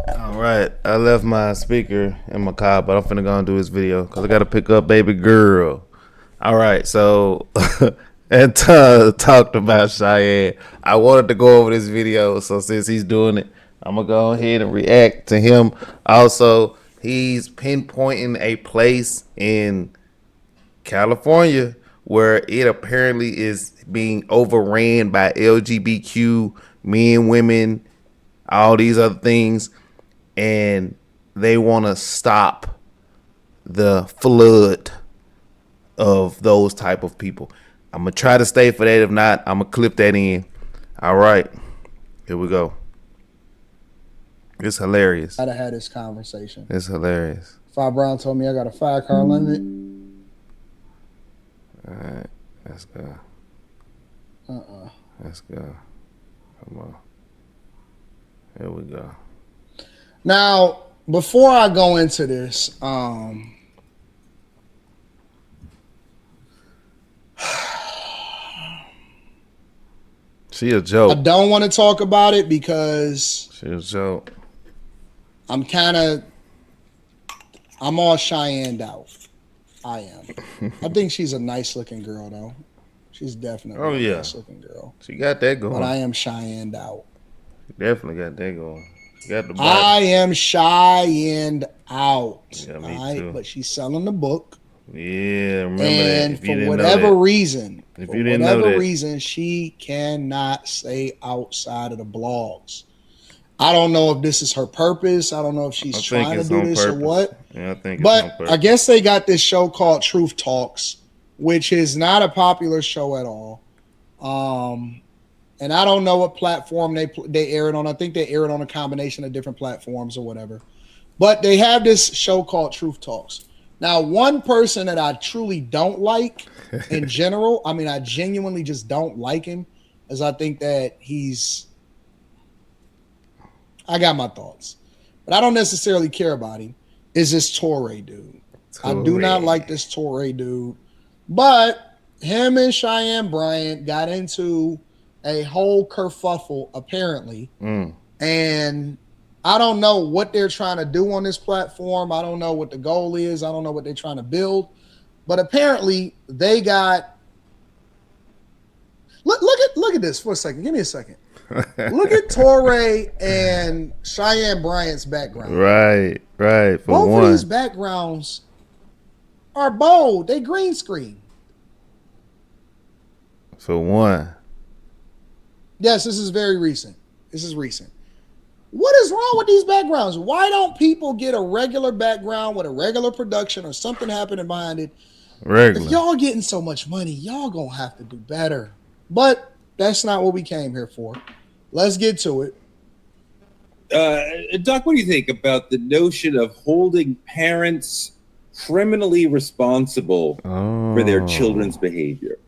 All right, I left my speaker in my car, but I'm finna go and do this video because I gotta pick up baby girl. All right, so and talked about Cheyenne. I wanted to go over this video, so since he's doing it, I'm gonna go ahead and react to him. Also, he's pinpointing a place in California where it apparently is being overran by LGBTQ men, women, all these other things, and they want to stop the flood of those type of people. I'm gonna try to stay for that. If not, I'm gonna clip that in. All right, here we go. It's hilarious. I'd have had this conversation. It's hilarious. Fi Brown told me I got a 5-car limit. All right, let's go. Let's go. Come on. Here we go. Now, before I go into this, she a joke. I don't want to talk about it because She a joke. I'm all Cheyenne out. I am. I think she's a nice looking girl though. She's definitely a nice looking girl. She got that going. But I am Cheyenne out. She definitely got that going. She got the body. I am Cheyenne out. Yeah, me all right, too. but she's selling the book. Yeah, remember And that. for whatever reason, she cannot stay outside of the blogs. I don't know if this is her purpose. I don't know if she's trying to do this or what. Yeah, I think but it's on purpose. I guess they got this show called Truth Talks, which is not a popular show at all. And I don't know what platform they air it on. I think they air it on a combination of different platforms or whatever. But they have this show called Truth Talks. Now, one person that I truly don't like in general, I mean, I genuinely just don't like him, is I think that I got my thoughts, but I don't necessarily care about him, is this Torre dude. I do not like this Torre dude, but him and Cheyenne Bryant got into a whole kerfuffle, apparently, and I don't know what they're trying to do on this platform. I don't know what the goal is. I don't know what they're trying to build. But apparently they got look at this for a second. Give me a second. Look at Torre and Cheyenne Bryant's background. Right. Both of these backgrounds are bold. They green screen. For one. Yes, this is very recent. This is recent. What is wrong with these backgrounds? Why don't people get a regular background with a regular production or something happening behind it? Regular. If y'all getting so much money, y'all gonna have to do better. But that's not what we came here for. Let's get to it. Doc, what do you think about the notion of holding parents criminally responsible for their children's behavior?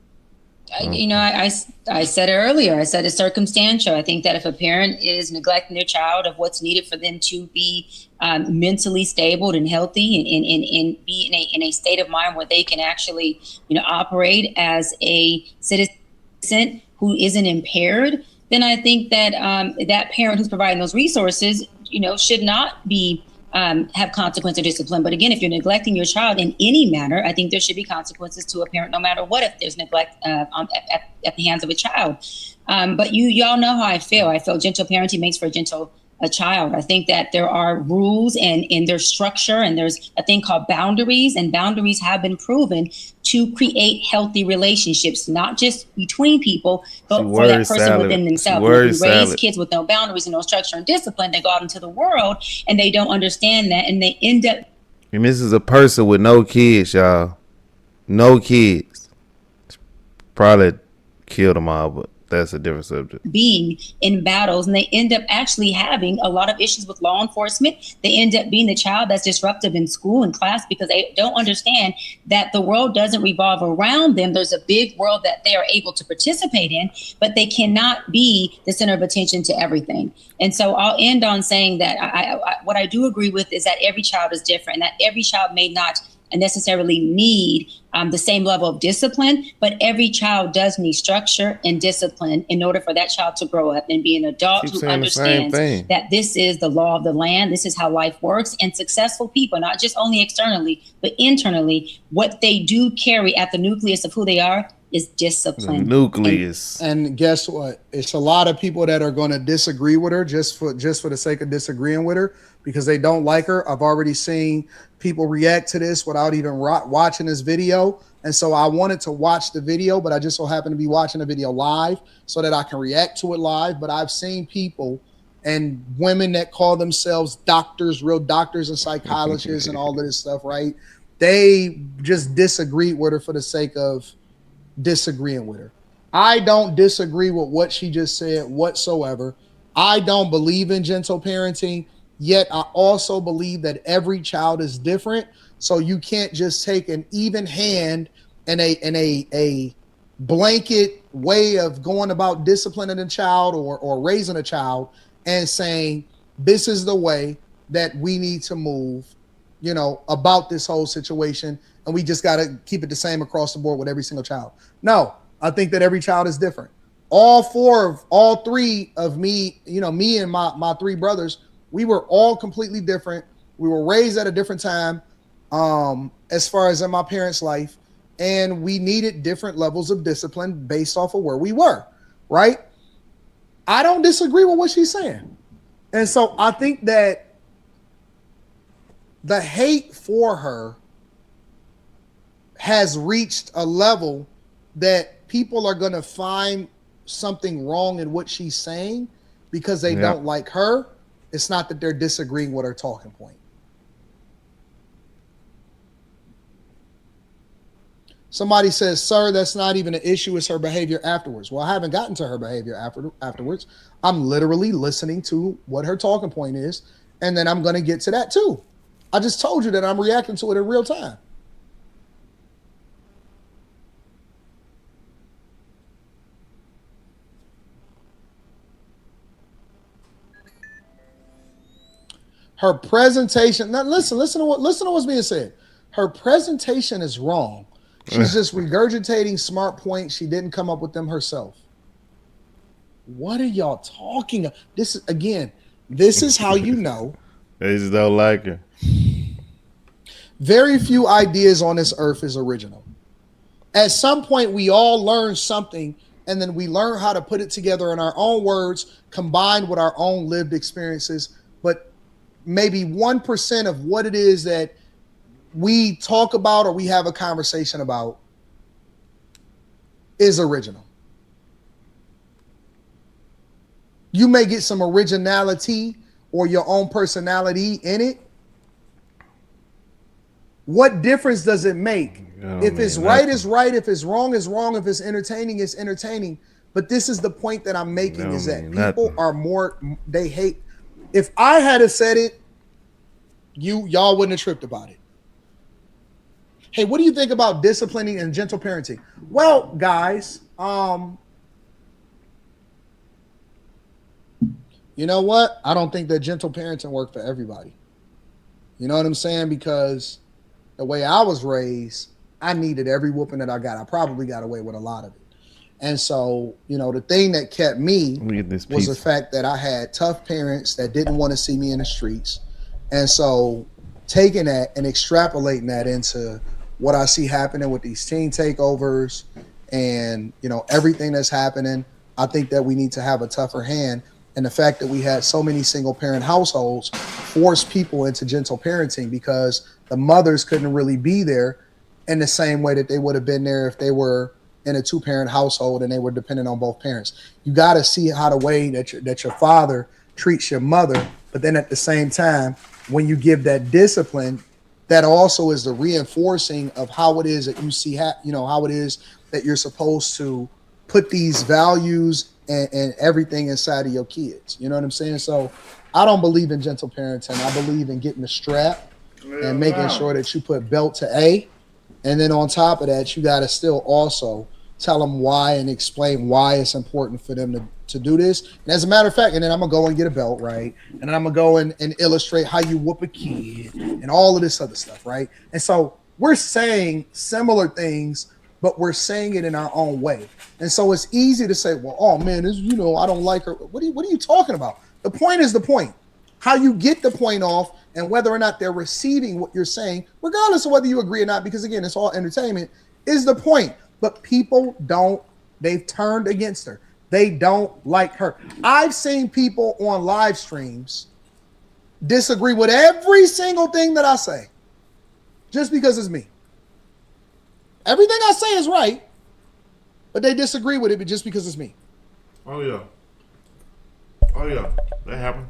I said it earlier. I said it's circumstantial. I think that if a parent is neglecting their child of what's needed for them to be mentally stable and healthy and be in a state of mind where they can actually, operate as a citizen who isn't impaired, then I think that that parent who's providing those resources, should not be have consequence or discipline. But again, if you're neglecting your child in any manner, I think there should be consequences to a parent, no matter what, if there's neglect at the hands of a child. But y'all know how I feel. I feel gentle parenting makes for a child. I think that there are rules and there's structure, and there's a thing called boundaries, and boundaries have been proven to create healthy relationships, not just between people, but for that person within themselves. If you raise kids with no boundaries and no structure and discipline, they go out into the world and they don't understand that, and they end up. And this is a person with no kids, y'all. No kids. Probably killed them all, but that's a different subject. Being in battles, and they end up actually having a lot of issues with law enforcement. They end up being the child that's disruptive in school and class because they don't understand that the world doesn't revolve around them. There's a big world that they are able to participate in, but they cannot be the center of attention to everything. And so I'll end on saying that what I do agree with is that every child is different, and that every child may not necessarily need the same level of discipline, but every child does need structure and discipline in order for that child to grow up and be an adult who understands that this is the law of the land. This is how life works. And successful people, not just only externally, but internally, what they do carry at the nucleus of who they are is discipline. The nucleus. And guess what? It's a lot of people that are going to disagree with her just for the sake of disagreeing with her because they don't like her. I've already seen people react to this without even watching this video. And so I wanted to watch the video, but I just so happen to be watching the video live so that I can react to it live. But I've seen people and women that call themselves doctors, real doctors and psychologists and all of this stuff, right? They just disagreed with her for the sake of disagreeing with her. I don't disagree with what she just said whatsoever. I don't believe in gentle parenting, yet I also believe that every child is different. So you can't just take an even hand and a blanket way of going about disciplining a child or raising a child and saying this is the way that we need to move, about this whole situation. And we just got to keep it the same across the board with every single child. No, I think that every child is different. All three of me, me and my three brothers, we were all completely different. We were raised at a different time, as far as in my parents' life. And we needed different levels of discipline based off of where we were, right? I don't disagree with what she's saying. And so I think that the hate for her has reached a level that people are going to find something wrong in what she's saying because they don't like her. It's not that they're disagreeing with her talking point. Somebody says, sir, that's not even an issue. It's her behavior afterwards. Well, I haven't gotten to her behavior afterwards. I'm literally listening to what her talking point is, and then I'm going to get to that too. I just told you that I'm reacting to it in real time. Her presentation. Now listen to what's being said. Her presentation is wrong. She's just regurgitating smart points. She didn't come up with them herself. What are y'all talking about? This is how you know. They just don't like her. Very few ideas on this earth is original. At some point, we all learn something, and then we learn how to put it together in our own words, combined with our own lived experiences. But maybe 1% of what it is that we talk about or we have a conversation about is original. You may get some originality or your own personality in it. What difference does it make? If it's right, it's right. If it's wrong, it's wrong. If it's entertaining, it's entertaining. But this is the point that I'm making is that people are more, they hate. If I had said it, y'all wouldn't have tripped about it. Hey, what do you think about disciplining and gentle parenting? Well, guys, you know what? I don't think that gentle parenting worked for everybody. You know what I'm saying? Because the way I was raised, I needed every whooping that I got. I probably got away with a lot of it. And so, the thing that kept me was the fact that I had tough parents that didn't want to see me in the streets. And so taking that and extrapolating that into what I see happening with these teen takeovers and, everything that's happening, I think that we need to have a tougher hand. And the fact that we had so many single parent households forced people into gentle parenting because the mothers couldn't really be there in the same way that they would have been there if they were in a 2-parent household and they were dependent on both parents. You got to see how the way that your father treats your mother, but then at the same time, when you give that discipline, that also is the reinforcing of how it is that you see, how it is that you're supposed to put these values and everything inside of your kids. You know what I'm saying? So I don't believe in gentle parenting. I believe in getting the strap and making sure that you put belt to A. And then on top of that, you got to still also tell them why and explain why it's important for them to do this. And as a matter of fact, and then I'm going to go and get a belt, right? And then I'm going to go and illustrate how you whoop a kid and all of this other stuff, right? And so we're saying similar things, but we're saying it in our own way. And so it's easy to say, well, oh man, this, I don't like her. What are you talking about? The point is the point. How you get the point off and whether or not they're receiving what you're saying, regardless of whether you agree or not, because again, it's all entertainment, is the point. But people they've turned against her. They don't like her. I've seen people on live streams disagree with every single thing that I say just because it's me. Everything I say is right, but they disagree with it just because it's me. Oh, yeah. That happened.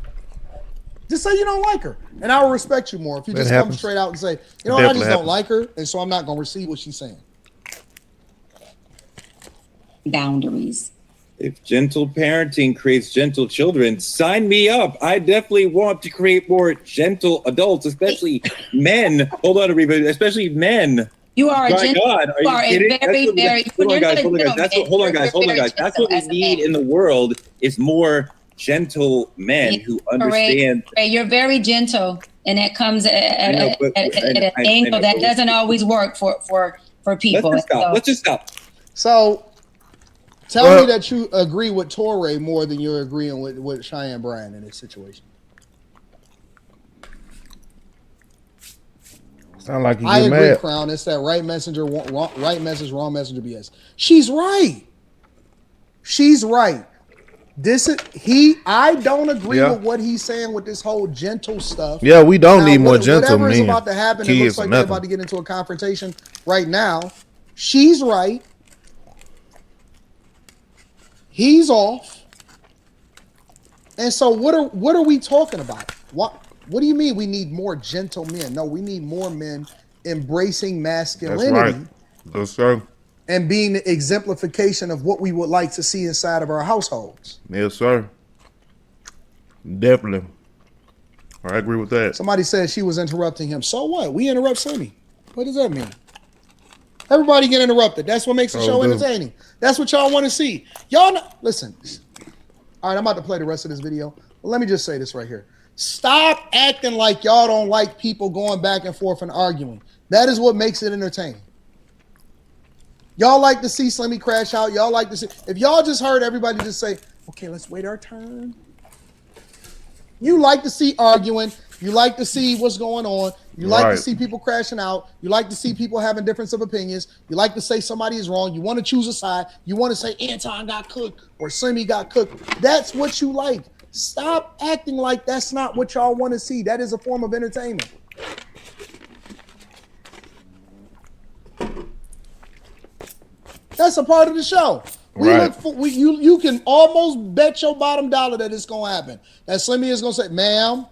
Just say you don't like her, and I will respect you more if you just come straight out and say, I just don't like her, and so I'm not going to receive what she's saying. Boundaries. If gentle parenting creates gentle children, sign me up. I definitely want to create more gentle adults, especially men. Hold on, everybody, especially men. You are My God, are you kidding? very. Hold on, guys. Hold on, guys. That's what we need in the world is more gentle men who understand. You're very gentle, and that comes at an angle that doesn't always work for people. Let's just stop. So, tell me that you agree with Torre more than you're agreeing with Cheyenne Bryant in this situation. Sound like you I get agree, mad. Crown. It's that right messenger, right message, wrong messenger BS. She's right. She's right. I don't agree with what he's saying with this whole gentle stuff. Yeah, we don't need more gentle whatever is men. about to happen, it looks like they're about to get into a confrontation right now. She's right. He's off. And so what are we talking about? What do you mean we need more gentle men? No, we need more men embracing masculinity. That's right. That's right. And being the exemplification of what we would like to see inside of our households. Yes, sir. Definitely. I agree with that. Somebody said she was interrupting him. So what? We interrupt Slimmy. What does that mean? Everybody get interrupted. That's what makes the show entertaining. That's what y'all want to see. Listen. All right, I'm about to play the rest of this video. But let me just say this right here. Stop acting like y'all don't like people going back and forth and arguing. That is what makes it entertaining. Y'all like to see Slimmy crash out. Y'all like to see. If y'all just heard everybody just say, okay, let's wait our turn. You like to see arguing. You like to see what's going on. You like to see people crashing out. You like to see people having difference of opinions. You like to say somebody is wrong. You want to choose a side. You want to say Anton got cooked or Slimmy got cooked. That's what you like. Stop acting like that's not what y'all want to see. That is a form of entertainment. That's a part of the show. You can almost bet your bottom dollar that it's gonna happen. That Slimmy is gonna say, ma'am.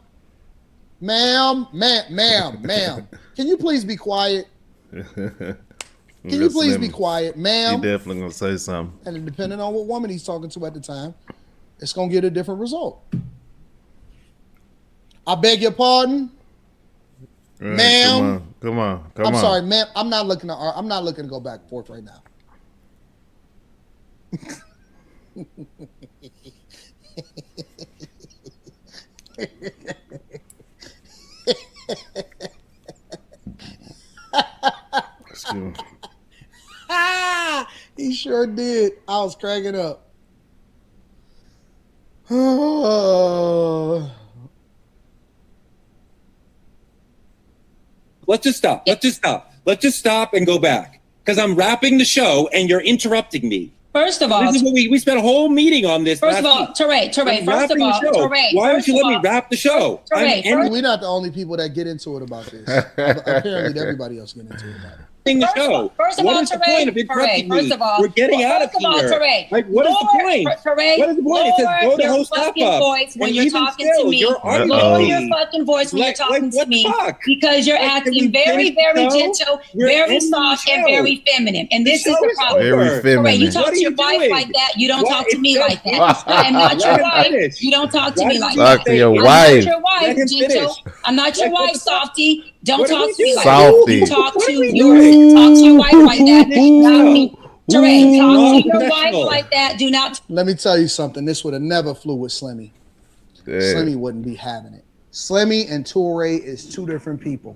Can you please be quiet? Can you please be quiet, ma'am? He definitely gonna say something. And depending on what woman he's talking to at the time, it's gonna get a different result. I beg your pardon, ma'am. Come on. I'm sorry, ma'am. I'm not looking to go back and forth right now. He sure did. I was cracking up. Let's just stop and go back because I'm wrapping the show and you're interrupting me. First of all, this is what we spent a whole meeting on this. First of all, Teray, why don't you let me wrap the show? We're not the only people that get into it about this. Apparently, everybody else get into it about it. The show. First of all, Teray, first of all, we're getting out of here. Like, what is the point? What is the point? It says go to host up when you're talking to me. Lower your fucking voice when you're talking to me because you're acting very, very gentle, very soft, and very feminine. And this is the problem. Very feminine. You talk to your wife like that. You don't talk to me like that. I am not your wife. You don't talk to me like that. Talk to your wife. I'm not your wife, gentle. I'm not your wife, softy. Don't talk to me like that. Talk to your wife like that. Not me. Teray, talk to your wife like that. Do not. Let me tell you something. This would have never flew with Slimmy. Slimmy wouldn't be having it. Slimmy and Toure is two different people.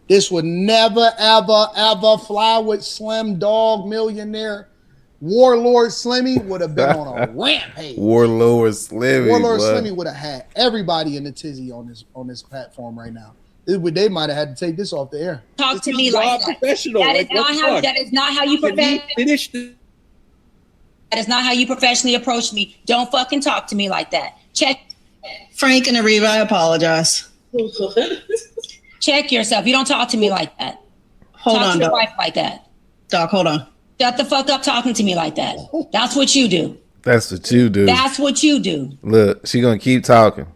This would never, ever, ever fly with Slim Dog Millionaire. Warlord Slimmy would have been on a rampage. Warlord Slimmy. Warlord Slimmy would have had everybody in the tizzy on this platform right now. They might have had to take this off the air. Talk to me like that. Professional. That is not how you finish. That is not how you professionally approach me. Don't fucking talk to me like that. Check. Frank and Ariva, I apologize. Check yourself. You don't talk to me like that. Hold talk on, to your Doc. wife like that. Doc, hold on. Shut the fuck up talking to me like that. That's what you do. That's what you do. That's what you do. Look, she gonna keep talking.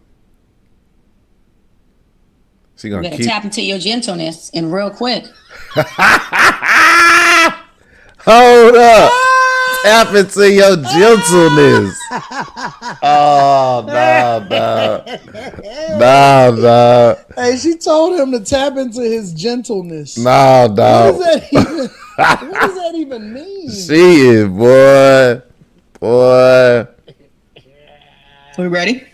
She gonna keep tap into your gentleness and real quick. Hold up. Tap into your gentleness. Oh, no. Hey, she told him to tap into his gentleness. No, dog. What does that even mean? She is, boy. We ready?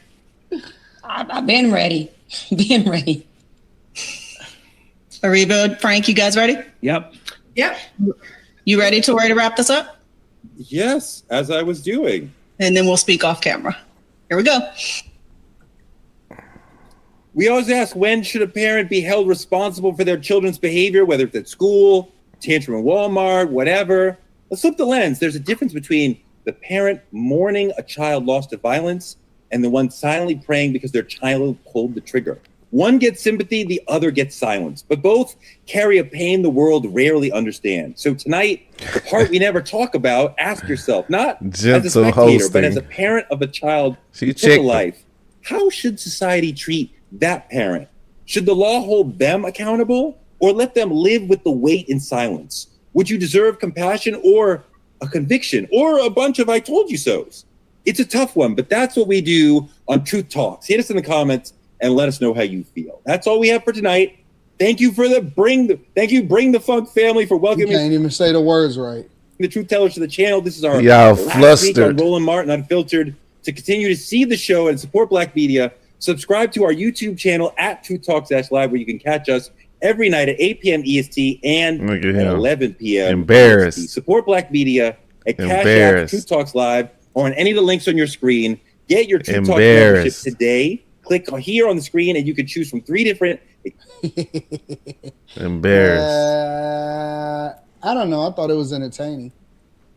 I've been ready. Been ready. Ariva, Frank, you guys ready? Yep. You ready to wrap this up? Yes, as I was doing. And then we'll speak off camera. Here we go. We always ask, when should a parent be held responsible for their children's behavior, whether it's at school, tantrum in Walmart, whatever? Let's flip the lens. There's a difference between the parent mourning a child lost to violence and the one silently praying because their child pulled the trigger. One gets sympathy, the other gets silence, but both carry a pain the world rarely understands. So tonight, the part we never talk about, ask yourself, not Gentle as a spectator, hosting. but as a parent of a child who took a life, how should society treat that parent? Should the law hold them accountable or let them live with the weight in silence? Would you deserve compassion or a conviction or a bunch of I told you so's? It's a tough one, but that's what we do on Truth Talks. Hit us in the comments and let us know how you feel. That's all we have for tonight. Thank you for Bring the Funk family for welcoming. You can't even say the words right. The Truth Tellers to the channel. This is our last week on Roland Martin Unfiltered. To continue to see the show and support Black media, subscribe to our YouTube channel at Truth Talks Live, where you can catch us every night at 8 p.m. EST and at 11 p.m. Embarrassed. EST. Support Black media at Cash App, Truth Talks Live, or on any of the links on your screen. Get your Truth Talks membership today. Click here on the screen, and you can choose from 3 different. Embarrassed. I don't know. I thought it was entertaining.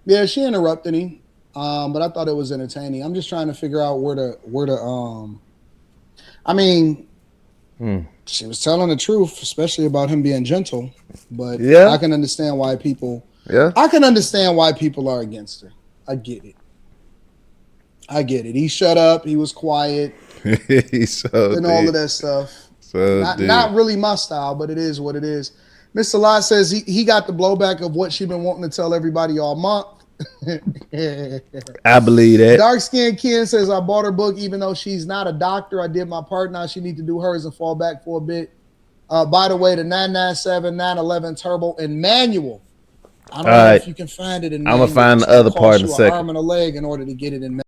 Yeah, she interrupted him, but I thought it was entertaining. I'm just trying to figure out where to. I mean, she was telling the truth, especially about him being gentle. But yeah, I can understand why people. Yeah, I can understand why people are against her. I get it. He shut up. He was quiet. And all of that stuff. Not really my style, but it is what it is. Mr. Lott says he got the blowback of what she been wanting to tell everybody all month. I believe that. Dark Skin Ken says I bought her book even though she's not a doctor. I did my part. Now she need to do hers and fall back for a bit. By the way, the 997, 911 Turbo and manual. I don't know if you can find it in manual. I'm gonna find the other part in a second. Arm and a leg in order to get it in manual.